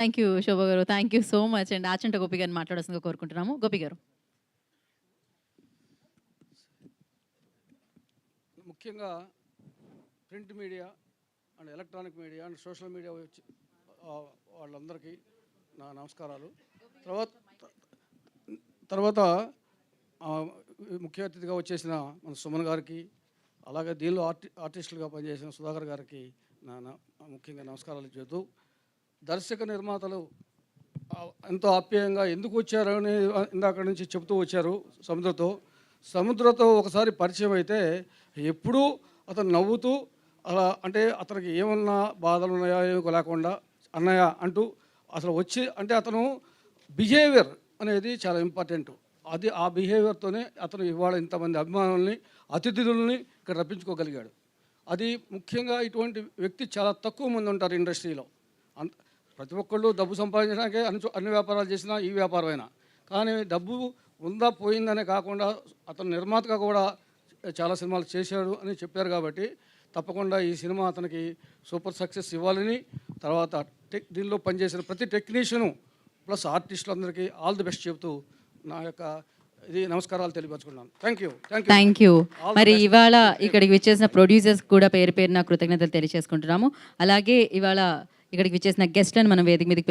Thank you శోభ గారు. Thank you so much అండి. ఆచంట గోపి గారిని మాట్లాడాల్సిందిగా కోరుకుంటున్నాము. గోపి గారు. ముఖ్యంగా print media and electronic media and social media వచ్చి వాళ్ళందరికీ నా నమస్కారాలు. తర్వాత ముఖ్య అతిథిగా వచ్చేసిన మన సుమన్ గారికి, అలాగే దీనిలో ఆర్టిస్టులుగా పనిచేసిన సుధాకర్ గారికి ముఖ్యంగా నమస్కారాలు చెబుతూ, దర్శక నిర్మాతలు ఎంతో ఆప్యాయంగా ఎందుకు వచ్చారు అని ఇందాక నుంచి చెబుతూ వచ్చారు. సముద్రతో ఒకసారి పరిచయం అయితే ఎప్పుడూ అతను నవ్వుతూ అలా, అంటే అతనికి ఏమన్నా బాధలు ఉన్నాయా ఏమో లేకుండా అన్నయ్య అంటూ అసలు వచ్చి, అంటే అతను బిహేవియర్ అనేది చాలా ఇంపార్టెంట్. అది ఆ బిహేవియర్తోనే అతను ఇవాళ ఇంతమంది అభిమానుల్ని, అతిథులని ఇక్కడ రప్పించుకోగలిగాడు. అది ముఖ్యంగా ఇటువంటి వ్యక్తి చాలా తక్కువ మంది ఉంటారు ఇండస్ట్రీలో. ప్రతి ఒక్కళ్ళు డబ్బు సంపాదించడానికే అన్ని వ్యాపారాలు చేసినా ఈ వ్యాపారమైనా, కానీ డబ్బు ఉందా పోయిందనే కాకుండా అతను నిర్మాతగా కూడా చాలా సినిమాలు చేశాడు అని చెప్పారు. కాబట్టి తప్పకుండా ఈ సినిమా అతనికి సూపర్ సక్సెస్ ఇవ్వాలని, తర్వాత దీనిలో పనిచేసిన ప్రతి టెక్నీషియను ప్లస్ ఆర్టిస్టులందరికీ ఆల్ ది బెస్ట్ చెబుతూ నా యొక్క ఇది నమస్కారాలు తెలియపరచుకున్నాను. Thank you. మరి ఇవాళ ఇక్కడికి విచ్చేసిన ప్రొడ్యూసర్స్ కూడా పేరు పేరున కృతజ్ఞతలు తెలియజేసుకుంటున్నాము. అలాగే ఇవాళ ఇక్కడికి విచ్చేసిన గెస్ట్లను మనం వేదిక మీదకి